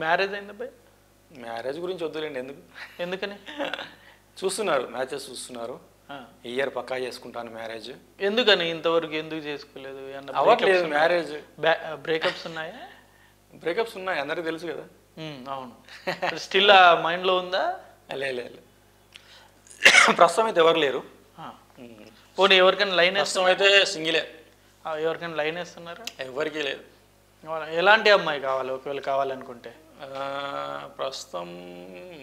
Marriage అయిందా భయ్? Marriage గురించి వద్దులేండి, ఎందుకు? ఎందుకని? చూస్తున్నారు, మ్యాచెస్ చూస్తున్నారు. ఈ ఇయర్ పక్కా చేసుకుంటాను మ్యారేజ్. ఎందుకని ఇంతవరకు ఎందుకు చేసుకోలేదు? అవ్వట్లేదు మ్యారేజ్. బ్రేకప్స్ ఉన్నాయా? బ్రేకప్స్ ఉన్నాయి, అందరికీ తెలుసు కదా. అవును. స్టిల్ ఆ మైండ్లో ఉందా? లేదు, ప్రస్తుతం అయితే ఎవరు లేరు. పోనీ ఎవరికైనా లైన్ ప్రస్తుతం అయితే సింగిలే. ఎవరికైనా లైన్ వేస్తున్నారా? ఎవరికీ లేదు. ఎలాంటి అమ్మాయి కావాలి ఒకవేళ కావాలనుకుంటే? ప్రస్తుతం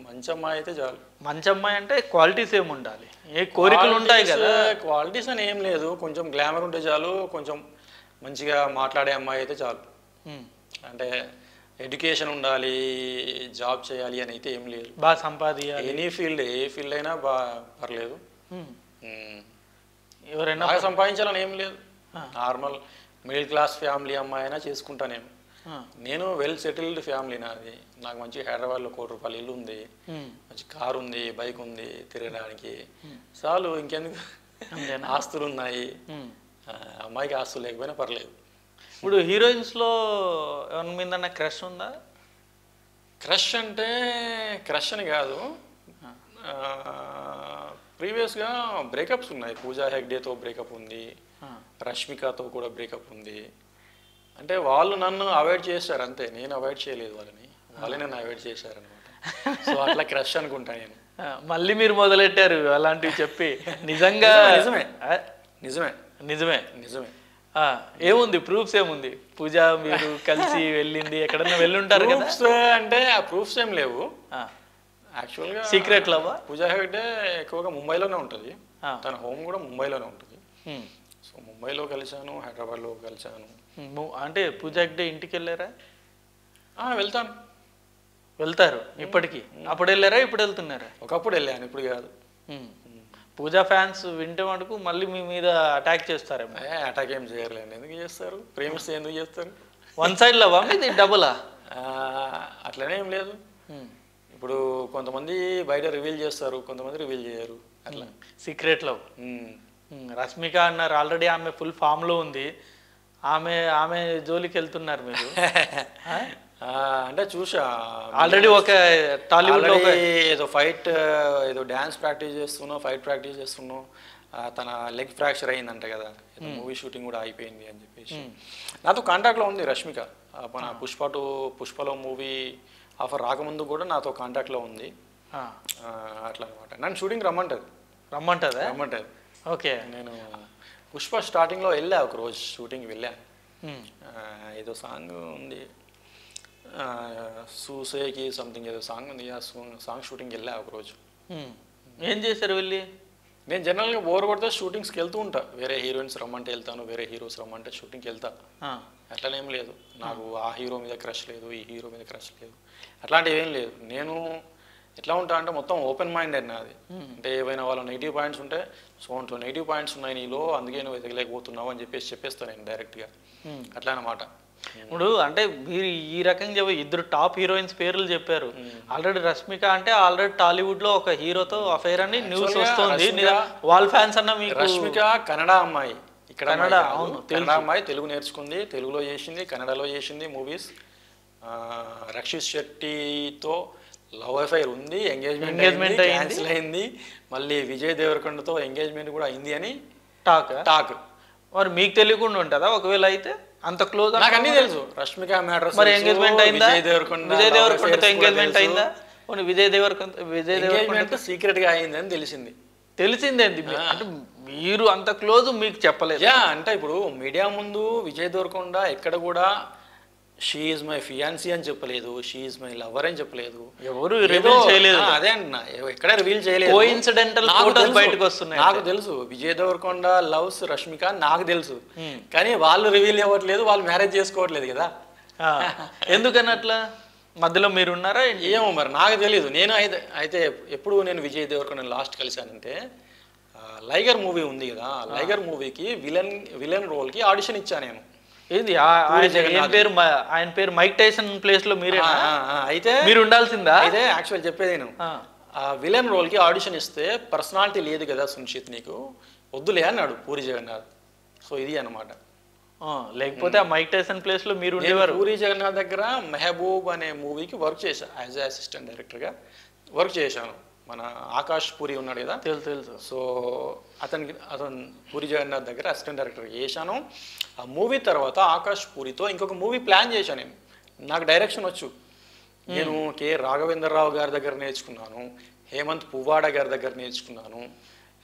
మంచి అమ్మాయి అయితే చాలు. మంచి అమ్మాయి అంటే క్వాలిటీస్ ఏమి ఉండాలి? ఏ కోరికలు ఉంటాయి కదా. క్వాలిటీస్ అని ఏం లేదు, కొంచెం గ్లామర్ ఉంటే చాలు, కొంచెం మంచిగా మాట్లాడే అమ్మాయి అయితే చాలు. అంటే ఎడ్యుకేషన్ ఉండాలి, జాబ్ చేయాలి అని అయితే ఏం లేదు. బాగా సంపాదించాలి. ఎనీ ఫీల్డ్, ఏ ఫీల్డ్ అయినా బాగా పర్లేదు. ఎవరైనా బాగా సంపాదించాలని ఏం లేదు. నార్మల్ మిడిల్ క్లాస్ ఫ్యామిలీ అమ్మాయి అయినా చేసుకుంటానేమో. నేను వెల్ సెటిల్డ్ ఫ్యామిలీ నాది. నాకు మంచి హైదరాబాద్లో 1 కోటి రూపాయలు ఇల్లు ఉంది, మంచి కారు ఉంది, బైక్ ఉంది, తిరగడానికి చాలు. ఇంకెందుకు? ఆస్తులు ఉన్నాయి. అమ్మాయికి ఆస్తులు లేకపోయినా పర్లేదు. ఇప్పుడు హీరోయిన్స్లో ఎవరి మీద క్రష్ ఉందా? క్రష్ అంటే క్రష్ అని కాదు, ప్రీవియస్గా బ్రేకప్స్ ఉన్నాయి. పూజా హెగ్డేతో బ్రేకప్ ఉంది, రష్మికతో కూడా బ్రేకప్ ఉంది. అంటే వాళ్ళు నన్ను అవాయిడ్ చేశారు అంతే, నేను అవాయిడ్ చేయలేదు వాళ్ళని, వాళ్ళే నన్ను అవాయిడ్ చేశారు అనమాట. సో అట్లా క్రష్ అనుకుంటా నేను. మళ్ళీ మీరు మొదలెట్టారు అలాంటివి చెప్పి. నిజంగా నిజమే నిజమే నిజమే నిజమే. ఏముంది ప్రూఫ్స్? ఏముంది? పూజ మీరు కలిసి వెళ్ళింది ఎక్కడన్నా వెళ్ళుంటారు కదా. అంటే ఆ ప్రూఫ్స్ ఏం లేవు. యాక్చువల్గా సీక్రెట్ లవ్. పూజా హెగ్డే ఎక్కువగా ముంబైలోనే ఉంటుంది, తన హోమ్ కూడా ముంబైలోనే ఉంటుంది. సో ముంబైలో కలిశాను, హైదరాబాద్లో కలిశాను. అంటే పూజా హెగ్డే ఇంటికి వెళ్ళారా? వెళ్తారు ఇప్పటికీ. అప్పుడు వెళ్ళారా, ఇప్పుడు వెళ్తున్నారా? ఒకప్పుడు వెళ్ళాను, ఇప్పుడు కాదు. పూజా ఫ్యాన్స్ వింటే మటుకు మళ్ళీ మీ మీద అటాక్ చేస్తారేమో. అటాక్ ఏం చేయర్లేండి, ఎందుకు చేస్తారు? ప్రేమిస్తే ఎందుకు చేస్తారు? వన్ సైడ్ లవ్ ఇది డబులా? అట్లనే ఏం లేదు. ఇప్పుడు కొంతమంది బయట రివీల్ చేస్తారు, కొంతమంది రివీల్ చేయరు, అట్లా సీక్రెట్ లవ్. రష్మిక అన్నారు ఆల్రెడీ, ఆమె ఫుల్ ఫామ్లో ఉంది, ఆమె జోలికి వెళ్తున్నారు మీరు. అంటే చూసా ఆల్రెడీ ఒక టాలీవుడ్లో ఏదో ఫైట్, ఏదో డ్యాన్స్ ప్రాక్టీస్ చేస్తున్నావు, ఫైట్ ప్రాక్టీస్ చేస్తున్నావు, తన లెగ్ ఫ్రాక్చర్ అయిందంట కదా, మూవీ షూటింగ్ కూడా అయిపోయింది అని చెప్పేసి నాతో కాంటాక్ట్లో ఉంది రష్మిక. మన పుష్పలో మూవీ ఆఫర్ రాకముందు కూడా నాతో కాంటాక్ట్లో ఉంది. అట్లా అనమాట. నన్ను షూటింగ్ రమ్మంటుంది. ఓకే. నేను పుష్ప స్టార్టింగ్లో వెళ్ళా, ఒక రోజు షూటింగ్ వెళ్ళా. ఏదో సాంగ్ ఉంది, సూసేకి సంథింగ్ ఏదో సాంగ్ ఉంది, ఆ సాంగ్ షూటింగ్కి వెళ్ళా ఒకరోజు. ఏం చేశారు వెళ్ళి? నేను జనరల్గా బోర్ కొడితే షూటింగ్స్కి వెళ్తూ ఉంటా. వేరే హీరోయిన్స్ రమ్మంటే వెళ్తాను, వేరే హీరోస్ రమ్మంటే షూటింగ్కి వెళ్తా. అట్లనేం లేదు, నాకు ఆ హీరో మీద క్రష్ లేదు, ఈ హీరో మీద క్రష్ లేదు, అట్లాంటివి ఏం లేదు. నేను ఎట్లా ఉంటా అంటే మొత్తం ఓపెన్ మైండెడ్ నాది. అంటే ఏవైనా వాళ్ళ నెగిటివ్ పాయింట్స్ ఉంటే, సో అంటూ నెగిటివ్ పాయింట్స్ ఉన్నాయి నీలో, అందుకే నువ్వు ఎదగలేకపోతున్నావు అని చెప్పేస్తాను నేను డైరెక్ట్గా. అట్లా అన్నమాట. ఇప్పుడు అంటే మీరు ఈ రకంగా ఇద్దరు టాప్ హీరోయిన్స్ పేర్లు చెప్పారు. ఆల్రెడీ రష్మిక అంటే ఆల్రెడీ టాలీవుడ్ లో ఒక హీరోతో అఫైర్ అని న్యూస్ వస్తుంది. వాళ్ళ ఫ్యాన్స్ అన్న మీకు. రష్మిక కన్నడ అమ్మాయి, ఇక్కడ కన్నడ అమ్మాయి, తెలుగు నేర్చుకుంది, తెలుగులో చేసింది, కన్నడలో చేసింది మూవీస్. రక్షిత్ శెట్టితో లవ్ అఫైర్ ఉంది, ఎంగేజ్మెంట్ క్యాన్సిల్ అయింది, మళ్ళీ విజయ్ దేవరకొండతో ఎంగేజ్మెంట్ కూడా అయింది అని టాక్. మరి మీకు తెలియకుండా ఉంటుందా ఒకవేళ అయితే? అంత క్లోజ్? నాకు అన్నీ తెలుసు. రష్మిక మ్యాటర్స్, మరి ఎంగేజ్మెంట్ అయిందా? విజయ్ దేవరకొండతో ఎంగేజ్మెంట్ అయిందా? విజయ్ దేవరకొండ సీక్రెట్ గా అయిందని తెలిసింది. తెలిసిందేంది? అంటే మీరు అంత క్లోజ్, మీకు చెప్పలేదు? అంటే ఇప్పుడు మీడియా ముందు విజయ్ దేవరకొండ ఎక్కడ కూడా షీ ఈజ్ మై ఫియాన్సీ అని చెప్పలేదు, షీ ఈజ్ మై లవర్ అని చెప్పలేదు, ఎవరు రివీల్ చేయలేదు. అదే అన్న, ఎక్కడ రివీల్ చేయలేదు. కోఇన్సిడెంటల్ ఫోటోస్ బయటకు వస్తున్నాయి. నాకు తెలుసు విజయ్ దేవరకొండ లవ్స్ రష్మిక, నాకు తెలుసు. కానీ వాళ్ళు రివీల్ అవ్వట్లేదు, వాళ్ళు మ్యారేజ్ చేసుకోవట్లేదు కదా. ఎందుకని అట్లా? మధ్యలో మీరు ఉన్నారా? ఏమో మరి నాకు తెలియదు. నేను అయితే ఎప్పుడు నేను విజయ్ దేవరకొండ లాస్ట్ కలిశానంటే, లైగర్ మూవీ ఉంది కదా, లైగర్ మూవీకి విలన్ రోల్కి ఆడిషన్ ఇచ్చా నేను. ఏంది ఆయన పేరు మైక్ టైసన్ ప్లేస్ లో మీరే అయితే మీరు ఉండాల్సిందా? అయితే యాక్చువల్ చెప్పేది నేను, విలన్ రోల్ కి ఆడిషన్ ఇస్తే పర్సనాలిటీ లేదు కదా సున్షిత్, నీకు వద్దులే అన్నాడు పూరి జగన్నాథ్. సో ఇది అన్నమాట. లేకపోతే ఆ మైక్ టైసన్ ప్లేస్ లో మీరు ఉండేవారు. పూరి జగన్నాథ్ దగ్గర మెహబూబ్ అనే మూవీకి వర్క్ చేశాను యాజ్ ఏ అసిస్టెంట్ డైరెక్టర్గా వర్క్ చేశాను. మన ఆకాష్ పూరి ఉన్నాడు కదా, తెలుసు. సో అతను పూరి జగన్నాథ్ దగ్గర అసిస్టెంట్ డైరెక్టర్ చేశాను. ఆ మూవీ తర్వాత ఆకాష్ పూరితో ఇంకొక మూవీ ప్లాన్ చేశాను నేను. నాకు డైరెక్షన్ వచ్చు. నేను కె రాఘవేంద్రరావు గారి దగ్గర నేర్చుకున్నాను, హేమంత్ పువ్వాడ గారి దగ్గర నేర్చుకున్నాను,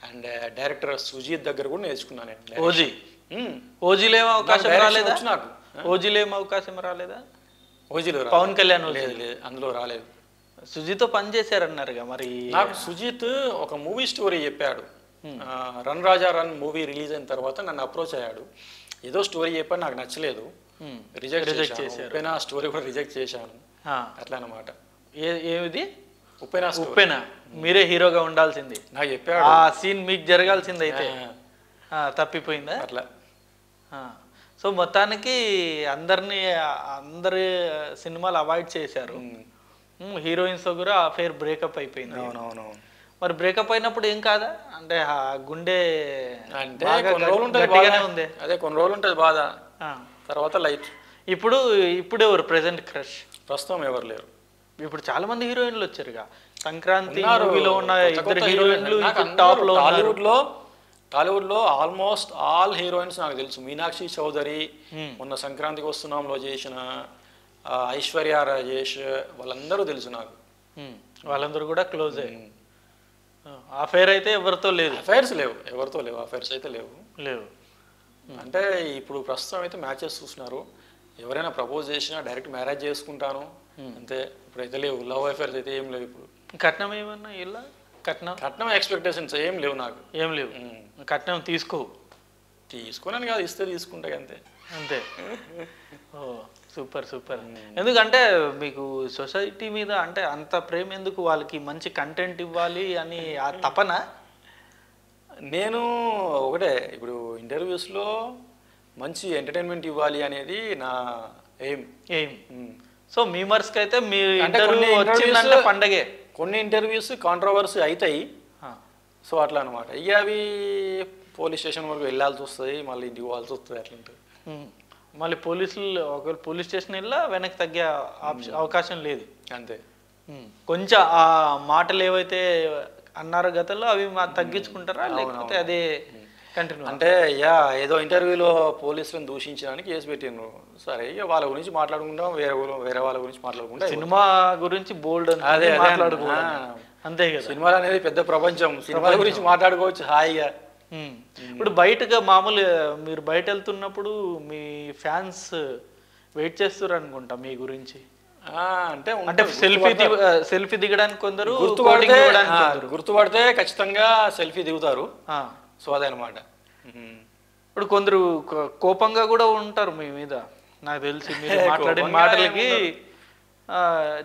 అండ్ డైరెక్టర్ సుజీత్ దగ్గర కూడా నేర్చుకున్నాను. ఓజీలో ఏం అవకాశం రాలేదా? నాకు ఓజీలో ఏం అవకాశం రాలేదా? ఓజీలో పవన్ కళ్యాణ్ లేదు, అందులో రాలేదు. సుజీత్తో పని చేశారన్నారుగా మరి. నాకు సుజీత్ ఒక మూవీ స్టోరీ చెప్పాడు. రన్ రాజా రన్ మూవీ రిలీజ్ అయిన తర్వాత నన్ను అప్రోచ్ అయ్యాడు. ఏదో స్టోరీ చెప్పాడు, నాకు నచ్చలేదు, రిజెక్ట్ చేశాను. ఉప్పెన స్టోరీ కూడా రిజెక్ట్ చేశాను. అట్లా అనమాట. ఏది ఉప్పెన మీరే హీరోగా ఉండాల్సింది నాకు చెప్పాడు. ఆ సీన్ మీకు జరగాల్సింది అయితే తప్పిపోయిందా అట్లా. సో మొత్తానికి అందరి సినిమాలు అవాయిడ్ చేశారు. హీరోయిన్స్ తో కూడా అఫేర్ బ్రేకప్ అయిపోయింది. అవునవును. మరి బ్రేకప్ అయినప్పుడు ఏం కాదా? అంటే గుండె అంటే కొన్ని రోజులు ఉంటుంది, అదే కొన్ని రోజులు ఉంటుంది బాధ, తర్వాత లైట్. ఇప్పుడు ఎవరు ప్రెసెంట్ క్రష్? ప్రస్తుతం ఎవరు లేరు. ఇప్పుడు చాలా మంది హీరోయిన్లు వచ్చారుగా. సంక్రాంతి మూవీలో ఉన్న ఇద్దరు హీరోయిన్లు టాప్ లో. టాలీవుడ్ లో ఆల్మోస్ట్ ఆల్ హీరోయిన్స్ నాకు తెలుసు. మీనాక్షి చౌదరి మొన్న సంక్రాంతికి వస్తున్నాంలో చేసిన, ఐశ్వర్య రాజేష్, వాళ్ళందరూ తెలుసు నాకు. వాళ్ళందరూ కూడా క్లోజ్ అయ్యారు. అఫైర్ అయితే ఎవరితో లేదు. అఫైర్స్ లేవు, ఎవరితో లేవు, అఫైర్స్ అయితే లేవు. అంటే ఇప్పుడు ప్రస్తుతం అయితే మ్యాచెస్ చూస్తున్నారు. ఎవరైనా ప్రపోజ్ చేసినా డైరెక్ట్ మ్యారేజ్ చేసుకుంటాను అంతే. ఇప్పుడైతే లేవు, లవ్ అఫైర్స్ అయితే ఏం లేవు. ఇప్పుడు కట్నం ఏమన్నా ఇలా కట్నం ఎక్స్పెక్టేషన్స్ ఏం లేవు నాకు. ఏం లేవు. కట్నం తీసుకోనని కాదు, ఇస్తే తీసుకుంటా అంతే. ఓ సూపర్. ఎందుకంటే మీకు సొసైటీ మీద అంటే అంత ప్రేమ ఎందుకు? వాళ్ళకి మంచి కంటెంట్ ఇవ్వాలి అని ఆ తపన. నేను ఒకటే, ఇప్పుడు ఇంటర్వ్యూస్లో మంచి ఎంటర్టైన్మెంట్ ఇవ్వాలి అనేది నా ఎయిమ్. సో మీమర్స్కి అయితే మీ ఇంటర్వ్యూ వచ్చిందంటే పండగే. కొన్ని ఇంటర్వ్యూస్ కాంట్రవర్సీ అవుతాయి, సో అట్లా అనమాట. ఇక అవి పోలీస్ స్టేషన్ వరకు వెళ్ళాల్సి వస్తుంది, మళ్ళీ ఇంటికి పోవాల్సి వస్తుంది. అట్లా ఉంటుంది. మళ్ళీ పోలీసులు ఒకవేళ పోలీస్ స్టేషన్ వెళ్ళా వెనక్కి తగ్గే అవకాశం లేదు. అంతే. కొంచెం ఆ మాటలు ఏవైతే అన్నారో గతంలో అవి తగ్గించుకుంటారా, లేకపోతే అదే కంటిన్యూ? అంటే ఏదో ఇంటర్వ్యూలో పోలీసులను దూషించడానికి కేసు పెట్టిండ్రు, సరే ఇక వాళ్ళ గురించి మాట్లాడుకుంటాం, వేరే వాళ్ళ గురించి మాట్లాడుకుంటాం. సినిమా గురించి బోల్డ్ అదే మాట్లాడుకుంటాం అంతే కదా. సినిమాలు అనేది పెద్ద ప్రపంచం, సినిమాల గురించి మాట్లాడుకోవచ్చు హాయిగా. ఇప్పుడు బయటగా మామూలు మీరు బయట వెళ్తున్నప్పుడు మీ ఫ్యాన్స్ వెయిట్ చేస్తారు అనుకుంటా మీ గురించి. అంటే సెల్ఫీ దిగడానికి కొందరు, గుర్తుపడితే ఖచ్చితంగా సెల్ఫీ దిగుతారు. సో అదనమాట. ఇప్పుడు కొందరు కోపంగా కూడా ఉంటారు మీ మీద. నాకు తెలిసి మీరు మాట్లాడిన మాటలకి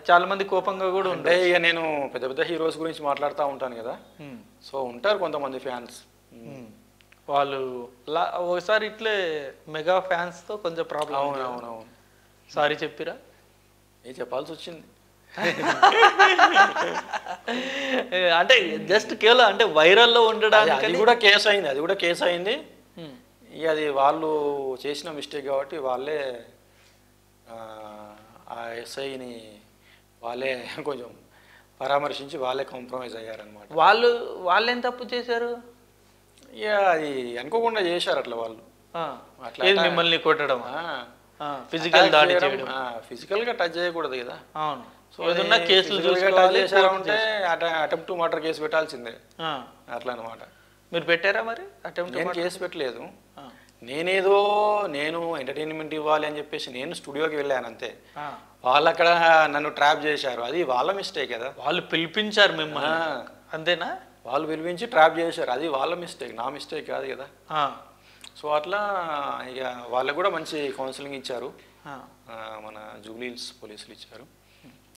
చాలా మంది కోపంగా కూడా ఉంటాయి. ఇక నేను పెద్ద పెద్ద హీరోస్ గురించి మాట్లాడుతూ ఉంటాను కదా, సో ఉంటారు కొంతమంది ఫ్యాన్స్. వాళ్ళు ఒకసారి ఇట్లే మెగా ఫ్యాన్స్ తో కొంచెం ప్రాబ్లం. అవునవునవును. సారీ చెప్పిరా? చెప్పాల్సి వచ్చింది. అంటే జస్ట్ కేవలం అంటే వైరల్లో ఉండడానికి. అది కూడా కేసు అయింది. ఇక అది వాళ్ళు చేసిన మిస్టేక్ కాబట్టి వాళ్ళే ఆ ఎస్ఐని వాళ్ళే కొంచెం పరామర్శించి వాళ్ళే కాంప్రమైజ్ అయ్యారనమాట. వాళ్ళేం తప్పు చేశారు? ఇక అది అనుకోకుండా చేశారు అట్లా వాళ్ళు. అట్లా మిమ్మల్ని కొట్టడం, ఫిజికల్ దాడి చేయడం. ఫిజికల్గా టచ్ చేయకూడదు కదా. అవును. సో ఏదన్నా కేసులు చేశారంటే అటెంప్ట్ టు మర్డర్ కేసు పెట్టాల్సిందే. అట్లా అనమాట. మీరు పెట్టారా మరి అటెంప్ట్? నేను కేసు పెట్టలేదు. నేను ఎంటర్టైన్మెంట్ ఇవ్వాలి అని చెప్పేసి నేను స్టూడియోకి వెళ్ళాను అంతే. వాళ్ళు అక్కడ నన్ను ట్రాప్ చేశారు, అది వాళ్ళ మిస్టేక్ కదా. వాళ్ళు పిలిపించారు మిమ్మల్ని అంతేనా? వాళ్ళు పిలిపించి ట్రాప్ చేశారు, అది వాళ్ళ మిస్టేక్, నా మిస్టేక్ కాదు కదా. సో అట్లా ఇక వాళ్ళకు కూడా మంచి కౌన్సిలింగ్ ఇచ్చారు, మన జూబ్లీ హిల్స్ పోలీసులు ఇచ్చారు.